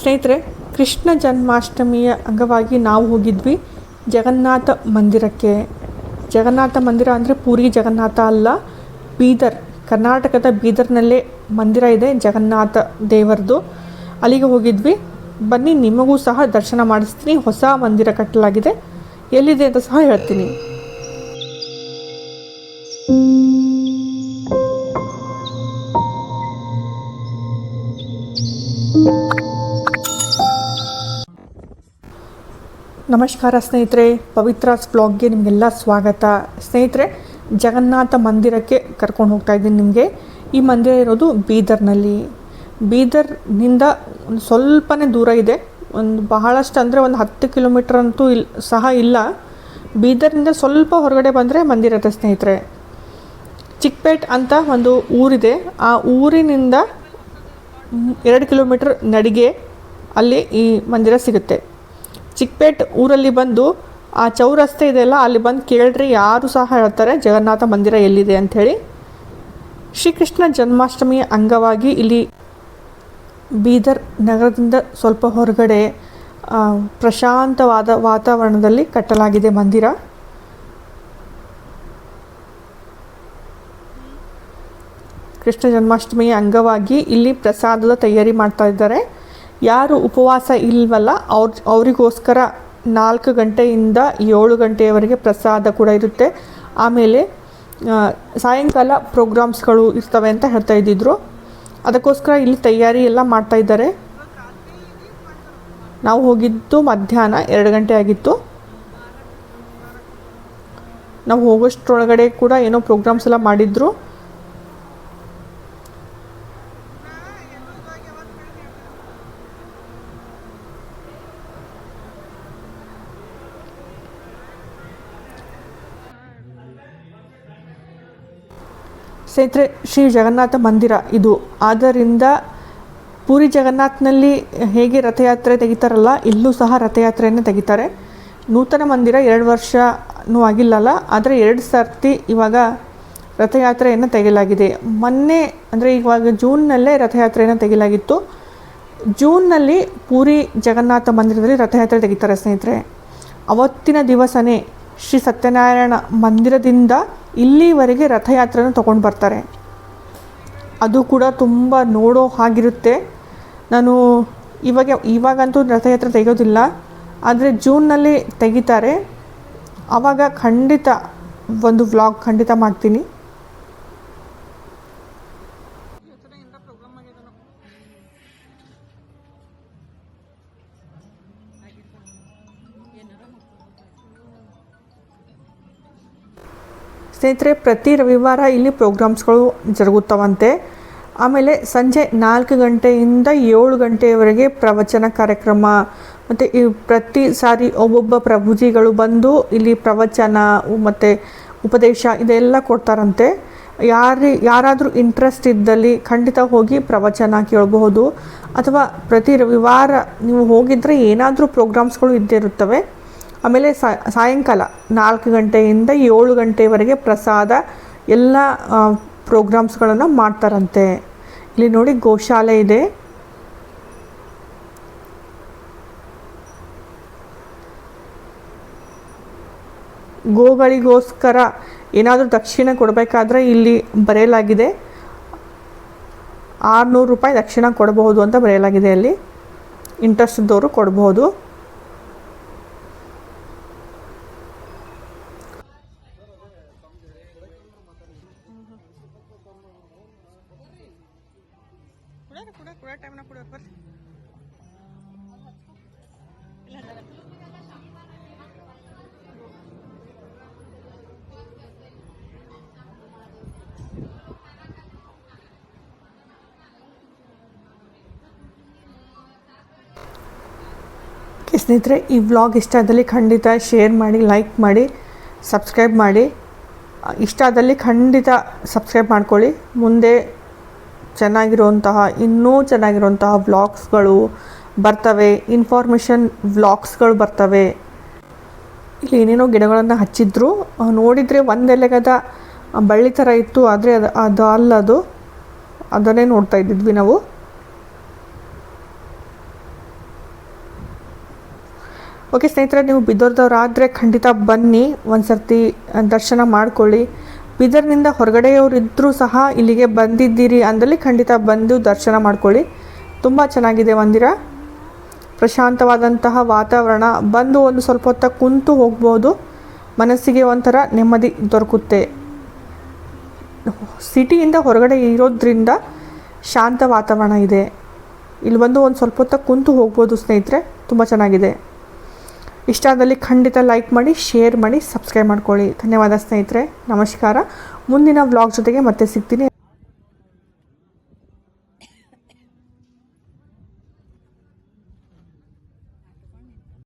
ಸ್ನೇಹಿತರೆ, ಕೃಷ್ಣ ಜನ್ಮಾಷ್ಟಮಿಯ ಅಂಗವಾಗಿ ನಾವು ಹೋಗಿದ್ವಿ ಜಗನ್ನಾಥ ಮಂದಿರಕ್ಕೆ. ಜಗನ್ನಾಥ ಮಂದಿರ ಅಂದರೆ ಪೂರಿ ಜಗನ್ನಾಥ ಅಲ್ಲ, ಬೀದರ್, ಕರ್ನಾಟಕದ ಬೀದರ್ನಲ್ಲೇ ಮಂದಿರ ಇದೆ ಜಗನ್ನಾಥ ದೇವರದು. ಅಲ್ಲಿಗೆ ಹೋಗಿದ್ವಿ. ಬನ್ನಿ, ನಿಮಗೂ ಸಹ ದರ್ಶನ ಮಾಡಿಸ್ತೀನಿ. ಹೊಸ ಮಂದಿರ ಕಟ್ಟಲಾಗಿದೆ, ಎಲ್ಲಿದೆ ಅಂತ ಸಹ ಹೇಳ್ತೀನಿ. ನಮಸ್ಕಾರ ಸ್ನೇಹಿತರೆ, ಪವಿತ್ರಾಸ್ ಬ್ಲಾಗ್ಗೆ ನಿಮಗೆಲ್ಲ ಸ್ವಾಗತ. ಸ್ನೇಹಿತರೆ, ಜಗನ್ನಾಥ ಮಂದಿರಕ್ಕೆ ಕರ್ಕೊಂಡು ಹೋಗ್ತಾ ಇದ್ದೀನಿ ನಿಮಗೆ. ಈ ಮಂದಿರ ಇರೋದು ಬೀದರ್ನಲ್ಲಿ. ಬೀದರ್ನಿಂದ ಒಂದು ಸ್ವಲ್ಪನೇ ದೂರ ಇದೆ, ಒಂದು ಬಹಳಷ್ಟು ಅಂದರೆ ಒಂದು 10 ಕಿಲೋಮೀಟರ್ ಅಂತೂ ಸಹ ಇಲ್ಲ. ಬೀದರ್ನಿಂದ ಸ್ವಲ್ಪ ಹೊರಗಡೆ ಬಂದರೆ ಮಂದಿರ ಇದೆ ಸ್ನೇಹಿತರೆ. ಚಿಕ್ಕಪೇಟ್ ಅಂತ ಒಂದು ಊರಿದೆ, ಆ ಊರಿನಿಂದ 2 ಕಿಲೋಮೀಟರ್ ನಡಿಗೆ ಅಲ್ಲಿ ಈ ಮಂದಿರ ಸಿಗುತ್ತೆ. ಚಿಕ್ಕಪೇಟ್ ಊರಲ್ಲಿ ಬಂದು ಆ ಚೌರಸ್ತೆ ಇದೆಯಲ್ಲ, ಅಲ್ಲಿ ಬಂದು ಕೇಳ್ರಿ, ಯಾರು ಸಹ ಹೇಳ್ತಾರೆ ಜಗನ್ನಾಥ ಮಂದಿರ ಎಲ್ಲಿದೆ ಅಂಥೇಳಿ. ಶ್ರೀಕೃಷ್ಣ ಜನ್ಮಾಷ್ಟಮಿಯ ಅಂಗವಾಗಿ ಇಲ್ಲಿ ಬೀದರ್ ನಗರದಿಂದ ಸ್ವಲ್ಪ ಹೊರಗಡೆ ಪ್ರಶಾಂತವಾದ ವಾತಾವರಣದಲ್ಲಿ ಕಟ್ಟಲಾಗಿದೆ ಮಂದಿರ. ಕೃಷ್ಣ ಜನ್ಮಾಷ್ಟಮಿಯ ಅಂಗವಾಗಿ ಇಲ್ಲಿ ಪ್ರಸಾದದ ತಯಾರಿ ಮಾಡ್ತಾ ಇದ್ದಾರೆ. ಯಾರು ಉಪವಾಸ ಇಲ್ವಲ್ಲ ಅವರಿಗೋಸ್ಕರ 4 ಗಂಟೆಯಿಂದ 7 ಗಂಟೆಯವರೆಗೆ ಪ್ರಸಾದ ಕೂಡ ಇರುತ್ತೆ. ಆಮೇಲೆ ಸಾಯಂಕಾಲ ಪ್ರೋಗ್ರಾಮ್ಸ್ಗಳು ಇರ್ತವೆ ಅಂತ ಹೇಳ್ತಾ ಇದ್ದಿದ್ರು. ಅದಕ್ಕೋಸ್ಕರ ಇಲ್ಲಿ ತಯಾರಿ ಎಲ್ಲ ಮಾಡ್ತಾ ಇದ್ದಾರೆ. ನಾವು ಹೋಗಿದ್ದು ಮಧ್ಯಾಹ್ನ 2 ಗಂಟೆ ಆಗಿತ್ತು. ನಾವು ಹೋಗೋಷ್ಟರೊಳಗಡೆ ಕೂಡ ಏನೋ ಪ್ರೋಗ್ರಾಮ್ಸ್ ಎಲ್ಲ ಮಾಡಿದ್ರು. ಸ್ನೇಹಿತರೆ, ಶ್ರೀ ಜಗನ್ನಾಥ ಮಂದಿರ ಇದು. ಆದ್ದರಿಂದ ಪೂರಿ ಜಗನ್ನಾಥ್ನಲ್ಲಿ ಹೇಗೆ ರಥಯಾತ್ರೆ ತೆಗಿತಾರಲ್ಲ, ಇಲ್ಲೂ ಸಹ ರಥಯಾತ್ರೆಯನ್ನು ತೆಗಿತಾರೆ. ನೂತನ ಮಂದಿರ 2 ವರ್ಷನೂ ಆಗಿಲ್ಲಲ್ಲ, ಆದರೆ 2 ಸರ್ತಿ ಇವಾಗ ರಥಯಾತ್ರೆಯನ್ನು ತೆಗೆಯಲಾಗಿದೆ. ಮೊನ್ನೆ ಅಂದರೆ ಇವಾಗ ಜೂನ್ನಲ್ಲೇ ರಥಯಾತ್ರೆಯನ್ನು ತೆಗೆಯಲಾಗಿತ್ತು. ಜೂನ್ನಲ್ಲಿ ಪೂರಿ ಜಗನ್ನಾಥ ಮಂದಿರದಲ್ಲಿ ರಥಯಾತ್ರೆ ತೆಗಿತಾರೆ ಸ್ನೇಹಿತರೆ. ಅವತ್ತಿನ ದಿವಸನೇ ಶ್ರೀ ಸತ್ಯನಾರಾಯಣ ಮಂದಿರದಿಂದ ಇಲ್ಲಿವರೆಗೆ ರಥಯಾತ್ರೆಯನ್ನು ತೊಗೊಂಡು ಬರ್ತಾರೆ. ಅದು ಕೂಡ ತುಂಬ ನೋಡೋ ಹಾಗಿರುತ್ತೆ. ನಾನು ಇವಾಗಂತೂ ರಥಯಾತ್ರೆ ತೆಗೆಯೋದಿಲ್ಲ, ಆದರೆ ಜೂನ್ನಲ್ಲಿ ತೆಗಿತಾರೆ. ಆವಾಗ ಖಂಡಿತ ಒಂದು ವ್ಲಾಗ್ ಖಂಡಿತ ಮಾಡ್ತೀನಿ. ಸ್ನೇಹಿತರೆ, ಪ್ರತಿ ರವಿವಾರ ಇಲ್ಲಿ ಪ್ರೋಗ್ರಾಮ್ಸ್ಗಳು ಜರುಗುತ್ತವಂತೆ. ಆಮೇಲೆ ಸಂಜೆ 4 ಗಂಟೆಯಿಂದ 7 ಗಂಟೆಯವರೆಗೆ ಪ್ರವಚನ ಕಾರ್ಯಕ್ರಮ, ಮತ್ತು ಈ ಪ್ರತಿ ಸಾರಿ ಒಬ್ಬೊಬ್ಬ ಪ್ರಭುಜಿಗಳು ಬಂದು ಇಲ್ಲಿ ಪ್ರವಚನ ಮತ್ತು ಉಪದೇಶ ಇದೆಲ್ಲ ಕೊಡ್ತಾರಂತೆ. ಯಾರಾದರೂ ಇಂಟ್ರೆಸ್ಟ್ ಇದ್ದಲ್ಲಿ ಖಂಡಿತ ಹೋಗಿ ಪ್ರವಚನ ಕೇಳಬಹುದು. ಅಥವಾ ಪ್ರತಿ ರವಿವಾರ ನೀವು ಹೋಗಿದ್ದರೆ ಏನಾದರೂ ಪ್ರೋಗ್ರಾಮ್ಸ್ಗಳು ಇದ್ದೇ ಇರುತ್ತವೆ. ಆಮೇಲೆ ಸಾಯಂಕಾಲ 4 ಗಂಟೆಯಿಂದ 7 ಗಂಟೆವರೆಗೆ ಪ್ರಸಾದ ಎಲ್ಲ ಪ್ರೋಗ್ರಾಮ್ಸ್ಗಳನ್ನು ಮಾಡ್ತಾರಂತೆ. ಇಲ್ಲಿ ನೋಡಿ, ಗೋಶಾಲೆ ಇದೆ. ಗೋಗಳಿಗೋಸ್ಕರ ಏನಾದರೂ ದಕ್ಷಿಣ ಕೊಡಬೇಕಾದ್ರೆ ಇಲ್ಲಿ ಬರೆಯಲಾಗಿದೆ. 600 ರೂಪಾಯಿ ದಕ್ಷಿಣ ಕೊಡಬಹುದು ಅಂತ ಬರೆಯಲಾಗಿದೆ. ಅಲ್ಲಿ ಇಂಟ್ರೆಸ್ಟ್ ಇದ್ದವರು ಕೊಡಬಹುದು. ಸ್ನೇಹಿತರೆ, ಈ ವ್ಲಾಗ್ ಇಷ್ಟ ಆದಲ್ಲಿ ಖಂಡಿತ ಶೇರ್ ಮಾಡಿ, ಲೈಕ್ ಮಾಡಿ, ಸಬ್ಸ್ಕ್ರೈಬ್ ಮಾಡಿ. ಇಷ್ಟ ಆದಲ್ಲಿ ಖಂಡಿತ ಸಬ್ಸ್ಕ್ರೈಬ್ ಮಾಡ್ಕೊಳ್ಳಿ. ಮುಂದೆ ಇನ್ನೂ ಚೆನ್ನಾಗಿರುವಂತಹ ವ್ಲಾಗ್ಸ್ಗಳು ಬರ್ತವೆ, ಇನ್ಫಾರ್ಮೇಷನ್ ವ್ಲಾಗ್ಸ್ಗಳು ಬರ್ತವೆ. ಇಲ್ಲಿ ಏನೇನೋ ಗಿಡಗಳನ್ನು ಹಚ್ಚಿದ್ರು, ನೋಡಿದರೆ ಒಂದೆಲೆಗದ ಬಳ್ಳಿ ಥರ ಇತ್ತು, ಆದರೆ ಅದು ಅಲ್ಲದು. ಅದನ್ನೇ ನೋಡ್ತಾ ಇದ್ದಿದ್ವಿ ನಾವು. ಓಕೆ ಸ್ನೇಹಿತರೆ, ನೀವು ಬೀದರ್ದವರಾದರೆ ಖಂಡಿತ ಬನ್ನಿ, ಒಂದು ಸರ್ತಿ ದರ್ಶನ ಮಾಡ್ಕೊಳ್ಳಿ. ಬೀದರ್ನಿಂದ ಹೊರಗಡೆಯವರು ಇದ್ದರೂ ಸಹ ಇಲ್ಲಿಗೆ ಬಂದಿದ್ದೀರಿ ಅಂದಲ್ಲಿ ಖಂಡಿತ ಬಂದು ದರ್ಶನ ಮಾಡ್ಕೊಳ್ಳಿ. ತುಂಬ ಚೆನ್ನಾಗಿದೆ ಮಂದಿರ, ಪ್ರಶಾಂತವಾದಂತಹ ವಾತಾವರಣ. ಬಂದು ಒಂದು ಸ್ವಲ್ಪ ಹೊತ್ತು ಕುಂತು ಹೋಗ್ಬೋದು, ಮನಸ್ಸಿಗೆ ಒಂಥರ ನೆಮ್ಮದಿ ದೊರಕುತ್ತೆ. ಸಿಟಿಯಿಂದ ಹೊರಗಡೆ ಇರೋದ್ರಿಂದ ಶಾಂತ ವಾತಾವರಣ ಇದೆ. ಇಲ್ಲಿ ಬಂದು ಒಂದು ಸ್ವಲ್ಪ ಹೊತ್ತು ಕುಂತು ಹೋಗ್ಬೋದು ಸ್ನೇಹಿತರೆ, ತುಂಬ ಚೆನ್ನಾಗಿದೆ. ಇಷ್ಟ ಆದಲ್ಲಿ ಖಂಡಿತ ಲೈಕ್ ಮಾಡಿ, ಶೇರ್ ಮಾಡಿ, ಸಬ್ಸ್ಕ್ರೈಬ್ ಮಾಡ್ಕೊಳ್ಳಿ. ಧನ್ಯವಾದ ಸ್ನೇಹಿತರೆ, ನಮಸ್ಕಾರ. ಮುಂದಿನ ವ್ಲಾಗ್ ಜೊತೆಗೆ ಮತ್ತೆ ಸಿಗ್ತೀನಿ.